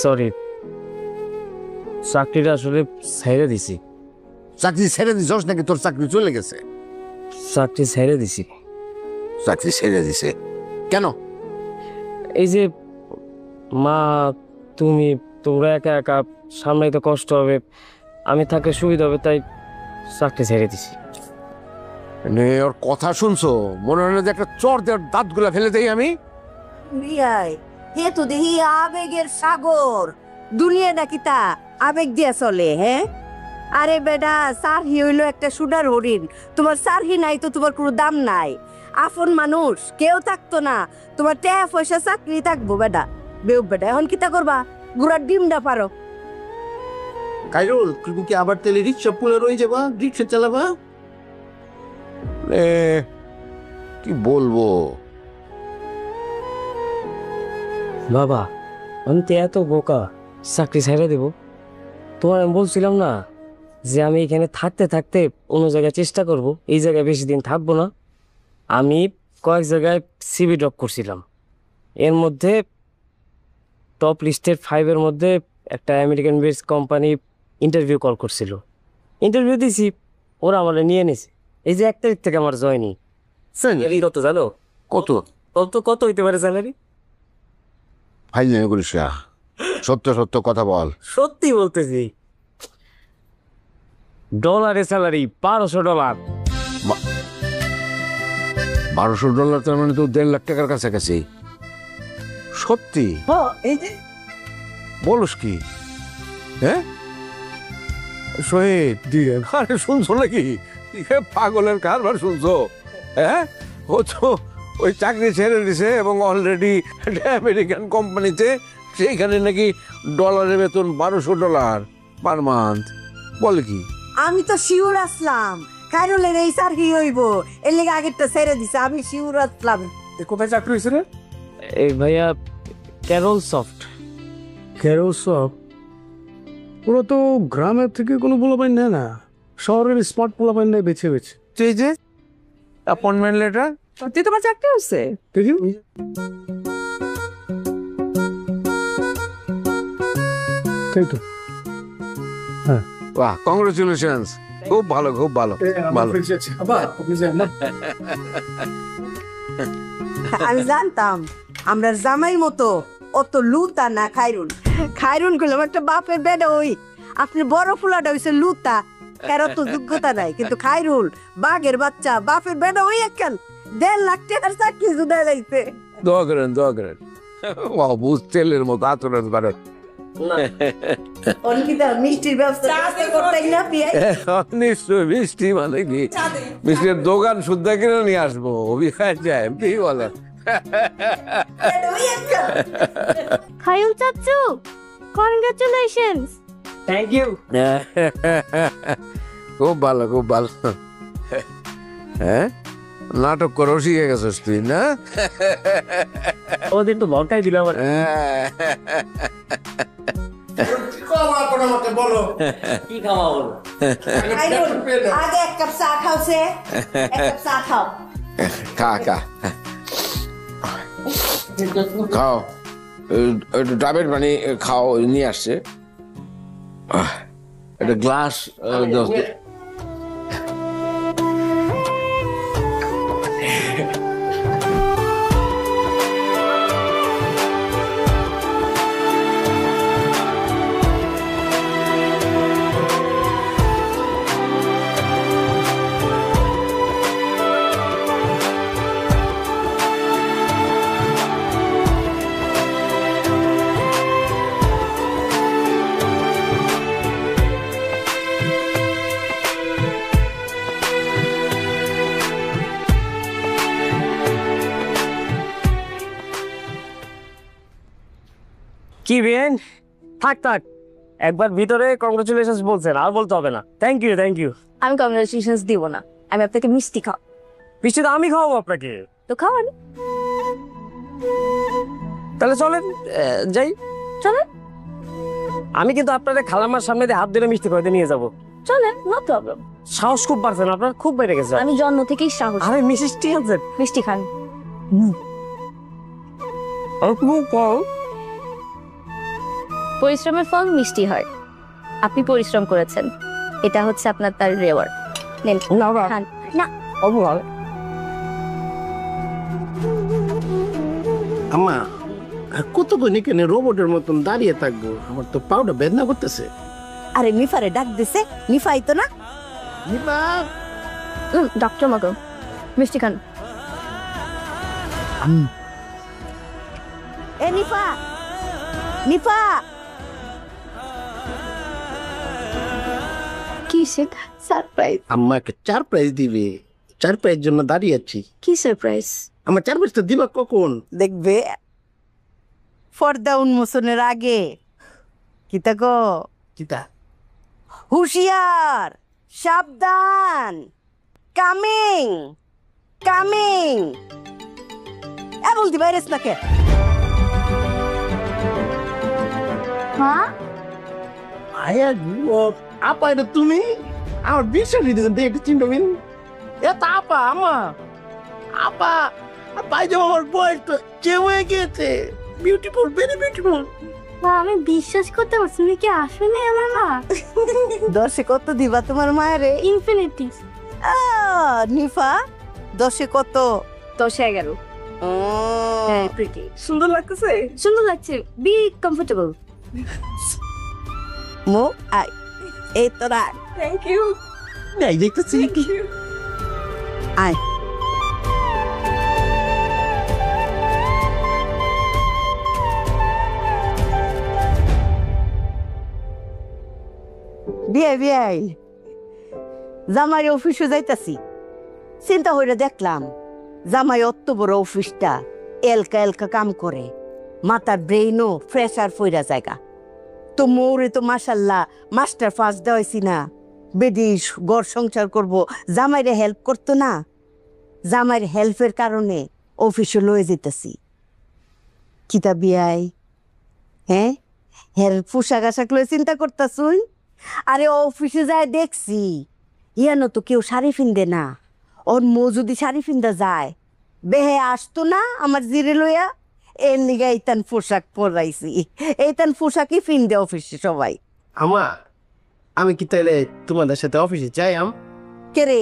Sorry, চাকরিটা আসলে ছেড়ে দিছি। চাকরি ছেড়ে দিছস নাকি তোর চাকরি চলে গেছে? চাকরি ছেড়ে দিছি। চাকরি ছেড়ে দিছে কেন? এই যে মা, তুমি, তোমরা একা একা সামলাইতে কষ্ট হবে, আমি থাকলে সুবিধা হবে, তাই চাকরি ছেড়ে দিছি। ওর কথা শুনছো? মনে হয় না যে একটা চর দেওয়ার দাঁতগুলা ফেলে দেই আমি? হে তো দেখি আবেগের সাগর, দুনিয়া নাকি তা আবেগ দিয়া চলে। হ্যাঁ আরে বেটা, সারহি হইলো একটা সুডার হরিণ। তোমার সারহি নাই তো তোমার কোনো দাম নাই। আপন মানুষ কেউ থাকতো না, তোমার টাকা পয়সা চাকরি থাকবো বেটা। বেউ বেটা এখন কিতা করবা? গুড়ার ডিমটা পারো। কাইরুল, তুমি কি আবার তেলে রিক্সা পুলে রয়ে যাবা? রিক্সা চালাবা? কি বলবো বাবা, আমি তো এত বোকা, চাকরি ছেড়ে দেব? তোমার আমি বলছিলাম না যে আমি এখানে থাকতে থাকতে অন্য জায়গায় চেষ্টা করব, এই জায়গায় বেশি দিন থাকবো না। আমি কয়েক জায়গায় সিভি ড্রপ করছিলাম, এর মধ্যে টপ লিস্টের 5-এর মধ্যে একটা American based company interview call করছিল। ইন্টারভিউ দিছি, ওরা আমার নিয়ে নিছে। এই যে 1 তারিখ থেকে আমার জয়নিং। স্যালারি কত জানো? কত? কত হইতে পারে স্যালারি? ভাই নেই করিস না, সত্য সত্য কথা বল। সত্যি বলতেছি, ডলারে স্যালারি $1200। $1200 তার মানে তো 1.5 লাখ টাকার কাছাকাছি। সত্যি? এই যে বলস কি? হ্যাঁ শহীদ, আরে শুনছো নাকি? পাগলের কারবার শুনছো? হ্যাঁ, ও তো ওই চাকরি ছেড়ে দিছে এবং অলরেডি আমেরিকান কোম্পানিতে, সেইখানে নাকি ডলারের বেতন $1200 পার মান্থ। বলে কি? আমি তো শিওর আসলাম কাইরুলের এই সারহি হইব, এর লেগে আগেরটা ছেড়ে দিছে। আমি শিওর আসলাম। কোথায় চাকরি হয়েছে রে? এই ভাইয়া, ক্যারল সফট। Carroll soft? ওরা তো গ্রামের থেকে কোনো পোলাপাইন নেয় না, শহরের স্মার্ট পোলাপাইন নেয় বেছে বেছে। এই যে অ্যাপয়েন্টমেন্ট লেটার। সত্যি তোমার চাকরি হচ্ছে? দেখি তাই তো। হ্যাঁ, বাহ, কংগ্রেচুলেশনস, খুব ভালো, খুব ভালো, ভালো। আমি জানতাম আমরা জামাই মতো অত লুতা না খাইরুন। খাইরুন করলাম একটা বাপের বেডা, ওই আপনি বড় ফুলাটা হইছে লুতা, এর তো যোগ্যতা নাই। কিন্তু খাইরুল বাঘের বাচ্চা, বাপের বেডা ওই একখান 1.5 লাখ টাকার চাকরি জুদায় লাগছে। দোয়া করেন, দোয়া করেন। বুঝ তেলের মতো আচরণ করে। অনিকিতা মিষ্টির ব্যবস্থা করতেই না পিয়ে। নিশ্চয়, মিষ্টি মানে কি? মিষ্টির দোকান শুদ্ধ কিনে নিয়ে আসবো, অভিখায় যায় এমপি বলে। খায়ুল চাচু, কনগ্রাচুলেশনস। Thank you. খুব ভালো, খুব ভালো। হ্যাঁ, নাটক করো শিখে গেছিস তুই না? ওদের তো লঙ্কাই দিলাম। বলো কি খাওয়া বলো? আগে 1 কাপ চা খাওছে, 1 কাপ চা খাও। খা খা খাও, ডাবের পানি খাও, নিয়ে আসছে একটা গ্লাস। কি বেন, থাক থাক, একবার ভিতরে কংগ্রাচুলেশনস বলছেন, আর বলতে হবে না। Thank you, thank you. আমি কংগ্রাচুলেশনস দিব না, আমি আপনাকে মিষ্টি খাও। মিষ্টি তো আমি খাওয়াবো আপনাকে। তো খাওয়ান। তাহলে চলেন, যাই। চলেন। আমি কিন্তু আপনাদের খালাম্মার সামনে দিয়ে হাত ধরে মিষ্টি খাওয়াতে নিয়ে যাবো। চলেন, নো প্রবলেম। সাহস খুব বাড়ছেন আপনার, খুব বেড়ে গেছে। আমি জন্ম থেকেই সাহস। আরে মিষ্টি আনছেন? মিষ্টি খান। পরিশ্রমের ফল মিষ্টি হয়। আপনি পরিশ্রম করেছেন, এটা হচ্ছে আপনার তার রেওয়ার্ড। নেন খান। না আম্মা আর কতক্ষণ এখানে রোবটের মতন দাঁড়িয়ে থাকবো? আমার তো পাউডার বেদনা করতেছে। আরে নিফারে ডাক দিছে, নিফা আইতো না? নিপা ডক্টর মগো, মিষ্টি খান। এ নিফা, নিফা কি সারপ্রাইজ? আম্মা একটা 4 প্রাইজ দিবে, 4 প্রাইজ জন্য দাঁড়িয়ে আছি। কি সারপ্রাইজ? আমার 4 প্রাইজ তো দিবা কখন? দেখবে পর্দা উন্মোচনের আগে। কিতা গো, চিতা হুশিয়ার, সাবধান, কামিং কামিং। এ বলতি বাইরেস না কে? মা আয়া আপা এটা তুমি? আমার বিশ্বাস দিতে একটু চিন্তাবিন। এটা আপা আমা, আপা পাইজামা আমার বয়স তো চেয়ে হয়ে গিয়েছে। Beautiful, very beautiful. মা আমি বিশ্বাস করতে পারছি না, কি আসলে আমার মা? দশে কত দিবা তোমার মায়েরে? ইনফিনিটি। নিফা, দশে কত? 10-11। হ্যাঁ, প্রিটি। সুন্দর লাগতেছে। সুন্দর লাগছে, বি কমফোর্টেবল। মো আই, এই তোরা থ্যাংক ইউ। এই দেখতেছি আয়। বিয়ে বিয়ে জামাই অফিসে যাইতাছি, চিন্তা হইলে দেখলাম জামাই অত বড় অফিসটা এলকা এলকা কাম করে, মাথার ব্রেইনও ফ্রেশার ফইরা জায়গা। তো মৌরে তো মাশাল্লাহ মাস্টার ফার্স্ট দেওয়াইছি না, বেডিস ঘর সংসার করব, জামাইরে হেল্প করতো না। জামাইয়ের হেল্পের কারণে অফিসে লয়ে যেতেছি। কিতা বিয়াই, হ্যাঁ হের পোশাক আশাক লয়ে চিন্তা করতাছুই? আরে অফিসে যায় দেখছি ইয়ানো তো কেউ শাড়ি ফিনদে না। ওর মো যদি শাড়ি ফিন্দা যায় বেহে আসতো না আমার জিরে লইয়া। এর নিগা এইতান পোশাক পরাইছি, এইতান পোশাকই ফিনদে অফিসে সবাই। আমা আমি কি তাইলে তোমাদের সাথে অফিসে যাই? কেরে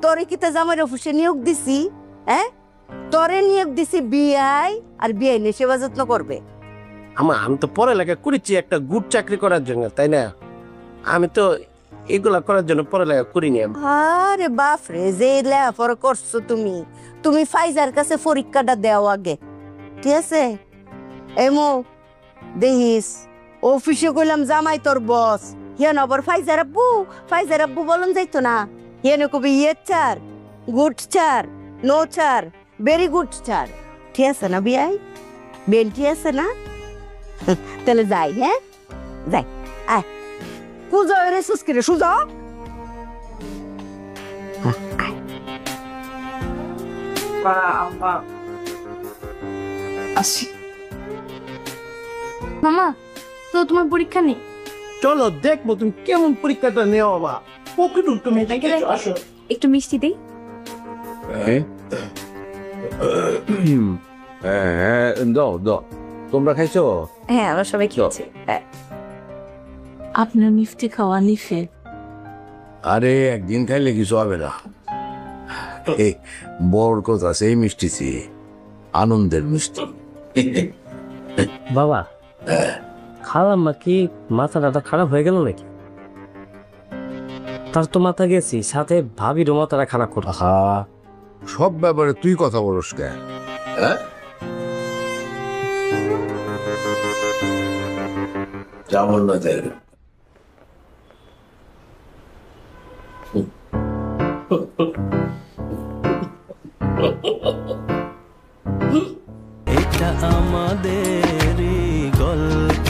তোরে কিতা জামাইয়ের অফিসে নিয়োগ দিছি? হ্যাঁ তোরে নিয়োগ দিছি বিআই, আর বিআই নিয়ে সেবা যত্ন করবে। আমি তো পড়ালেখা করেছি একটা গুড চাকরি করার জন্য, তাই না? আমি তো এগুলা করার জন্য পড়ালেখা করিনি। আরে বাপ রে, যে লেখাপড়া করছো তুমি, তুমি ফাইজার কাছে পরীক্ষাটা দেও আগে, ঠিক আছে? এমো দেখিস অফিসে কইলাম জামাই তোর বস, হিয়ান আবার ফাইজার আব্বু বলুন যাইতো না। হিয়ান কবি চার গুড চার, নো চার, ভেরি গুড চার, ঠিক আছে না বিয়াই? বেন ঠিক আছে না? তাহলে যাই, হ্যাঁ যাই। আয় কুজো রে সুস্কিরে সুজো। মামা তো তোমার পরীক্ষা নেই? চলো দেখবো তুমি কেমন পরীক্ষাটা নেও। বাবা পকেট তুমি আসো, একটু মিষ্টি দেই। হ্যাঁ দাও দাও। তোমরা খাইছো? হ্যাঁ আমরা সবাই খেয়েছি। আপনার মিষ্টি খাওয়া নিষেধ। আরে একদিন খাইলে কিছু হবে না। এই বড় কথা, সেই মিষ্টি আনন্দের মিষ্টি। বাবা, খালাম্মা কি মাথাটা খারাপ হয়ে গেল নাকি? তার তো মাথা গেছি, সাথে ভাবিরও মাথাটা খারাপ করো। হ্যাঁ, সব ব্যাপারে তুই কথা বলস কেন? যেমন না তাই এটা আমাদেরই গল্প,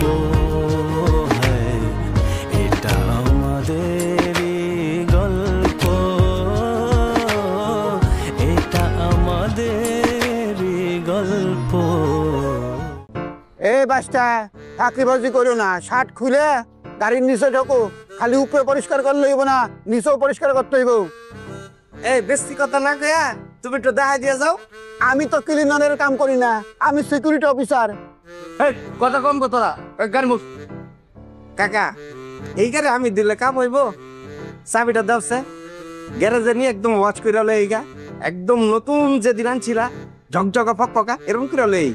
হ্যাঁ এটা আমাদেরই গল্প, এটা আমাদেরই গল্প। এই বাসটা চাকরিবাজি করো না, শার্ট খুলে গাড়ির নিচে ঢোকো। খালি উপরে পরিষ্কার করলে হইব না, নিচেও পরিষ্কার করতে হইব। এই বেশি কথা না কয়া তুমি একটু দেখা দিয়ে যাও। আমি তো ক্লিনারের কাম করি না, আমি সিকিউরিটি অফিসার। কথা কম কো তোরা গাড়ি মুখ। কাকা এই গাড়ি আমি দিলে কাম হইব? চাবিটা দাওছে গ্যারেজে নিয়ে একদম ওয়াচ করে হলে এই গা একদম নতুন যেদিন আনছিলা ঝকঝকা ফকফকা এরকম করে হলে এই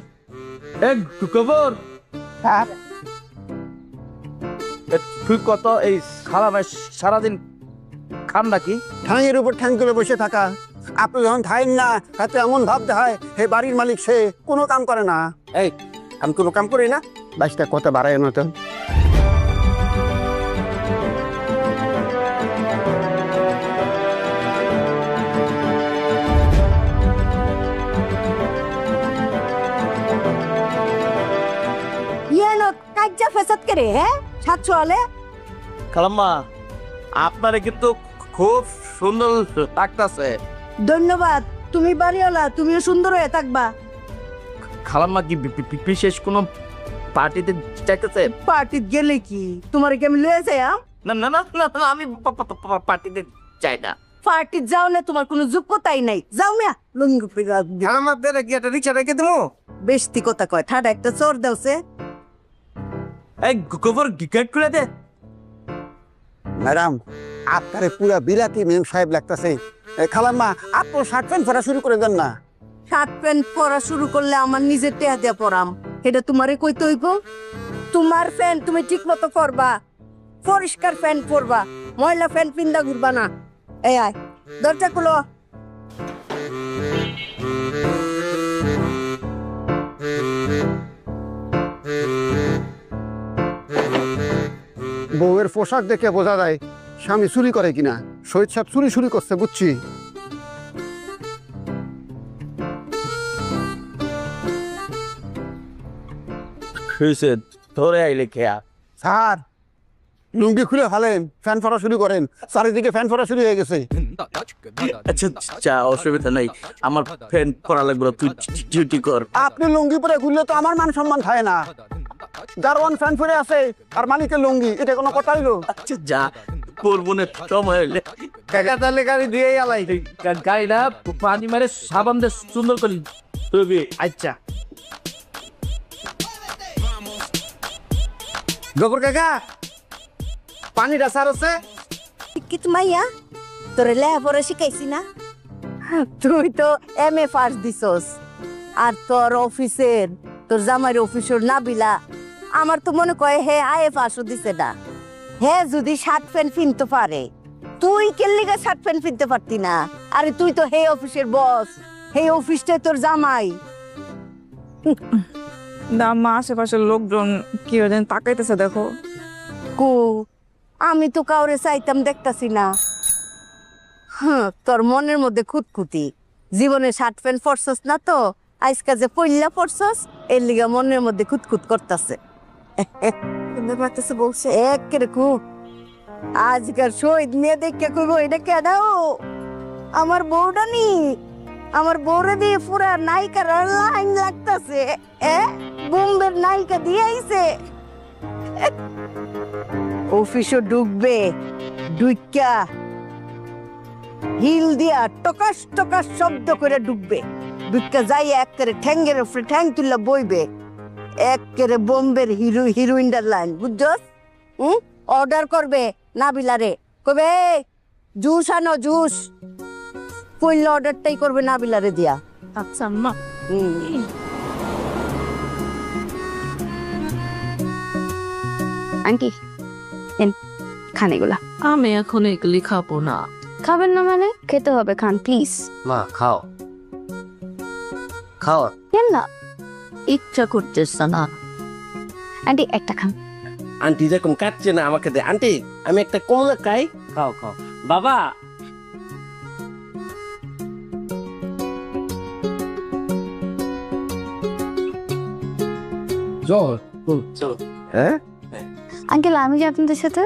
খবর তুই কত এই সারাদিন খান নাকি? ঠাঁইয়ের উপর ঠ্যাং করে বসে থাকা। আপনি যখন খাইন না তাতে এমন ভাব দেখায় হে বাড়ির মালিক, সে কোনো কাম করে না। এই আমি কোনো কাম করি না। বাইশটা কথা বাড়ায় না তো। ইয়ানো কাজ্জা ফেসাদ করে হ্যাঁ সাতশো হলে। খালাম্মা আপনারে কিন্তু খুব সুন্দর লাগতাছে। ধন্যবাদ, তুমি বাড়িওয়ালা, তুমিও সুন্দর হয়ে থাকবা। খালাম্মা কি বিশেষ কোনো পার্টিতে চাইতেছে? পার্টিত গেলে কি তোমার কি আমি লয়ে যাই? না না না না না, আমি পার্টিতে চাই না। পার্টিত যাও না, তোমার কোনো যোগ্যতাই নাই। যাও মিয়া লুঙ্গি ফিরা। আমাদের কি একটা রিক্সা রেখে দেবো? বেশতি কথা কয়, ঠাডা একটা চোর দেওছে। এই গোবর গেট করে দে। ম্যাডাম আপনারে পুরা বিলাতি মেম সাহেব লাগতেছে। খালাম্মা আপনার শার্ট প্যান্ট পরা শুরু করে দেন না। শার্ট প্যান্ট পরা শুরু করলে আমার নিজের টেহা দিয়া পরাম, এটা তোমারে কইতে হইব? তোমার প্যান্ট তুমি ঠিক মতো পরবা, পরিষ্কার প্যান্ট পরবা, ময়লা প্যান্ট পিন্দা ঘুরবা না। এই আয় দরজা খুলো। বউয়ের পোশাক দেখে বোঝা যায় স্বামী চুরি করে কিনা। শহীদ সাহেব চুরি করছে বুঝছি। ধরে আইলে খেয়া স্যার লুঙ্গি খুলে ফেলেন, ফ্যান পরা শুরু করেন। চারিদিকে ফ্যান পরা শুরু হয়ে গেছে। আচ্ছা যা অসুবিধা নাই, আমার ফ্যান পরা লাগবে, তুই ডিউটি কর। আপনি লুঙ্গি পরে ঘুরলে তো আমার মান সম্মান থাকে না। দারোয়ান ফ্যান পরে আছে আর মালিকের লুঙ্গি, এটা কোনো কথা হইলো? আচ্ছা যা পরবনের সময় হইলে। কাকা তাহলে গাড়ি দিয়ে আলাই। গাড়িটা পানি মারে সাবান দিয়ে সুন্দর করে ধুবি। আচ্ছা গোবর কাকা পানিটা সার আছে? কিত মাইয়া তোরে লেখাপড়া শিখাইছি না? তুই তো MA পাস দিছস, আর তোর অফিসের তোর জামাইর অফিসের নাবিলা আমার তো মনে কয় হে IF পাসও দিছে না। হে যদি শার্ট প্যান্ট কিনতে পারে, তুই কেল্লিগা শার্ট প্যান্ট কিনতে পারতি না? আরে তুই তো হে অফিসের বস, হে অফিসটা তোর জামাই। না মা, আশেপাশের লোকজন কি ওদের তাকাইতেছে দেখো। কো আমি তো কাউরে চাইতাম দেখতাছি না। হ্যাঁ তোর মনের মধ্যে খুঁতখুতি, জীবনে শার্ট প্যান্ট পরছস না তো, আজকা যে পইল্লা পরছস এর লিগা মনের মধ্যে খুঁতখুত করতেছে। বলছে এক খুব আজকাল শহীদ মেয়ে দেখে কইব এটা কেডাও আমার বউটা নি, আমার বউরে দিয়ে পুরা নায়িকার লাইন লাগতাছে। বোম্বের নায়িকা দিয়ে আইছে। অফিসও ঢুকবে, ঢুকা হিল দিয়া টকাস টকাস শব্দ করে ঢুকবে, ঢুকা যাই একেবারে ঠ্যাঙ্গের উপরে ঠ্যাং তুললা বইবে, একেবারে বোম্বের হিরোইনটার লাইন বুঝছস? অর্ডার করবে নাবিলারে, কবে জুস আনো জুস, পইলা অর্ডারটাই করবে নাবিলারে দিয়া। আচ্ছা মা। আন্টি খান এগুলা। আমি এখন এগুলি খাবো না। খাবেন না মানে? খেতে হবে, খান প্লিজ। মা খাও খাও। কেন না? ইচ্ছা করতেছে না। আন্টি একটা খান। আন্টি যখন কাটছে না আমাকে দে। আন্টি আমি একটা কমলা খাই। খাও খাও বাবা। চল। হ্যাঁ আঙ্কেল আমি যে আপনাদের সাথে।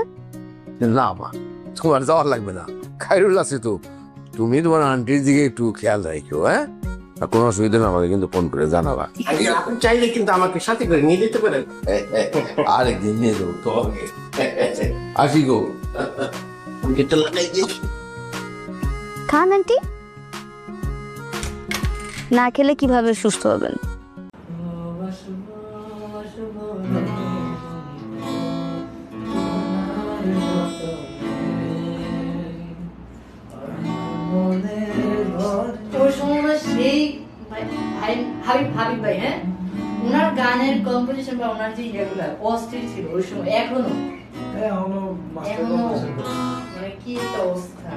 না মা, তোমার যাওয়ার লাগবে না, খাইরুল আছে তো। তুমি তোমার আন্টির দিকে একটু খেয়াল রাখো। হ্যাঁ আর কোনো অসুবিধা না, আমাকে কিন্তু ফোন করে জানাবা। আপনি চাইলে কিন্তু আমাকে সাথে করে নিয়ে যেতে পারেন। আরেকদিন নিয়ে যাবো তো। আসি গো। খান আন্টি। না খেলে কিভাবে সুস্থ হবেন? ওই সময় সেই হাবিব ভাই, হ্যাঁ, ওনার গানের কম্পোজিশন বা ওনার যে ইয়েগুলা অস্থির ছিল ওই সময়, এখনো মানে কি একটা অবস্থা।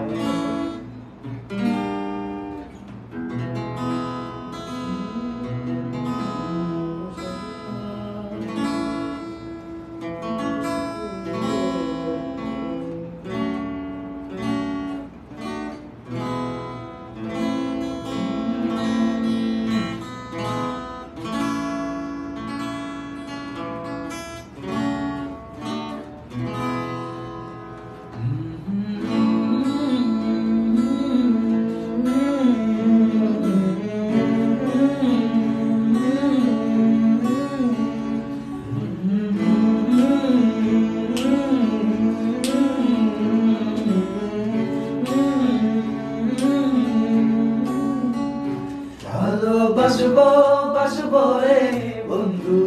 বাসবো রে বন্ধু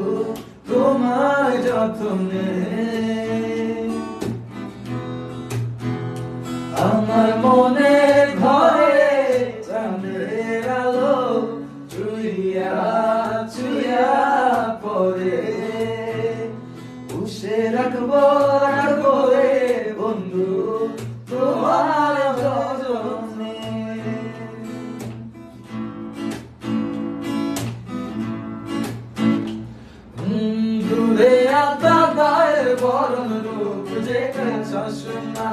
তোমার যত্নে, আমার মনে ঘরে চাঁদের আলো চুইয়া চুইয়া পরে, পুষে রাখবো রে বন্ধু তোমার যত্নে। দূরে আতার বরণ রূপ যে শাশুনা,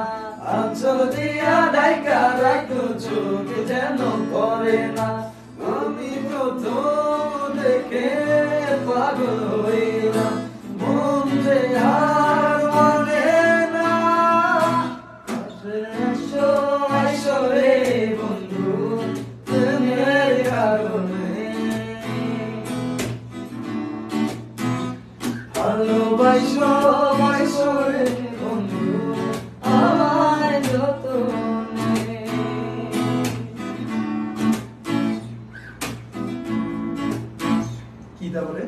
আঁচল দিয়া ডাইকা রাখো চোখ যেন পড়ে না। আমি প্রথম দেখে পাগল হইলাম, মন যে হার মানে না। আইসো রে বন্ধু প্রেমের কারণে, ভালোবাসো রে বন্ধু আমার যতনে। কি তারপরে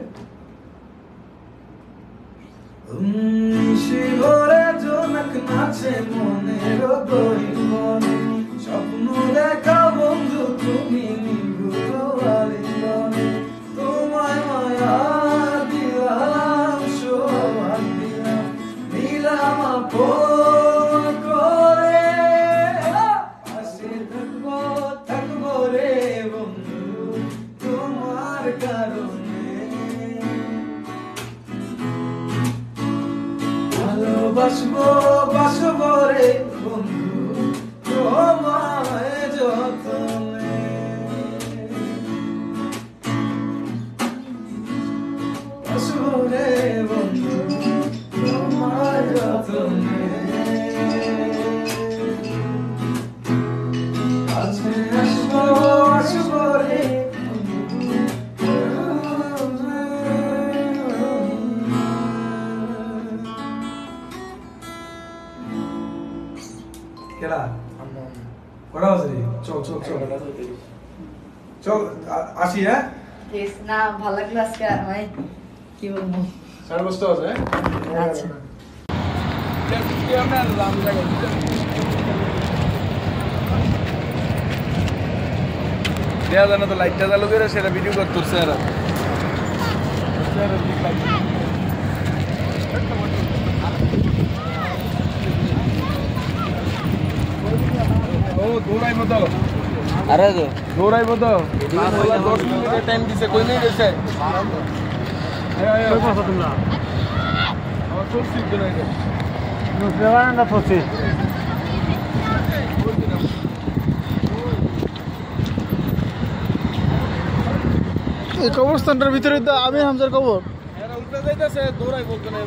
শিবরে জনক নাচে মনের দৈবনে, স্বপ্ন দেখা বন্ধু তুমি নিভৃত আলিঙ্গনে। তোমায় মায়া দিলাম সোহাগ দিলাম, নিলাম আপন করে। আসে থাকবো রে বন্ধু তোমার কারণে, বাসবো রে বন্ধু তোমায় যতনে। বাসবো রে বন্ধু তোমায় যতনে, কাছে আসবো রে কেডা কটা বাজে? চল আসি। হ্যাঁ না ভালো লাগলো আজকে, মানে কি বলবো, 5:30 বাজে। আচ্ছা দেয়া জানো তো লাইটটা চালু করে সেটা ভিডিও করতেছে আর ও দৌড়াইবো তো, আরে দৌড়াইবো তো 10 মিনিটের টাইম দিছে, কই নিয়ে গেছে তোমরা আমার চোখ সিদ্ধ হয়ে গেছে। এই কবরস্থানটার ভিতরে তো আমি হামজার কবর। এরা উল্টা যাইতাছে, দৌড়াই বলতে না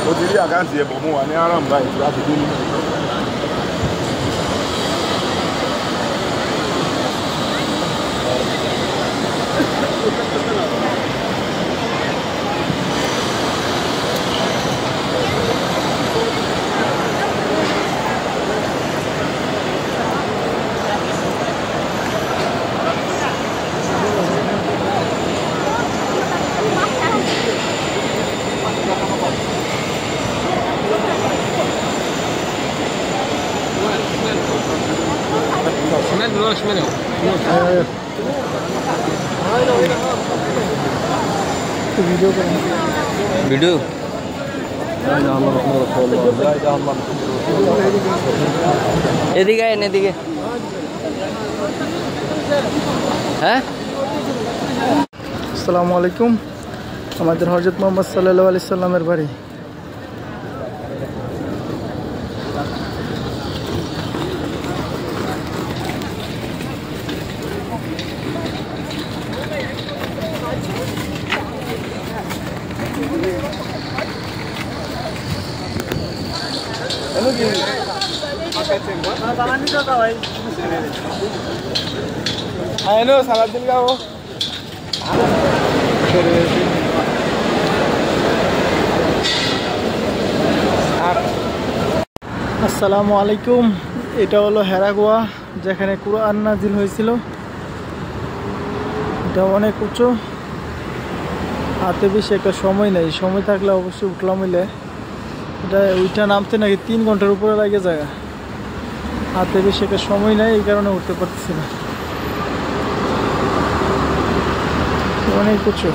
ó ti rí àkáǹtì ẹ̀bùn mú wa ní aram báyìí láti dé ní. Video এদিকে আয় এদিকে হ্যাঁ আসসালামু আলাইকুম আমাদের হযরত মুহাম্মদ সাল্লাল্লাহু আলাইহি সাল্লামের বাড়ি আসসালামু আলাইকুম এটা হলো হেরাগুয়া যেখানে কুরআন নাজিল হয়েছিল এটা অনেক উঁচু হাতে বেশি একটা সময় নেই সময় থাকলে অবশ্যই উঠলাম মিলে এটা ওইটা নামতে নাকি 3 ঘন্টার উপরে লাগে যায় হাতে বেশি একটা সময় নেই এই কারণে উঠতে পারতেছি না অনেক উঁচু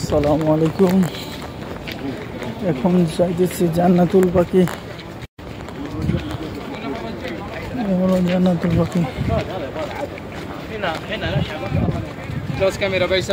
আসসালামু আলাইকুম এখন যাইতেছি জান্নাতুল বাকি জান্নাতুল বাকি Dos cámaras,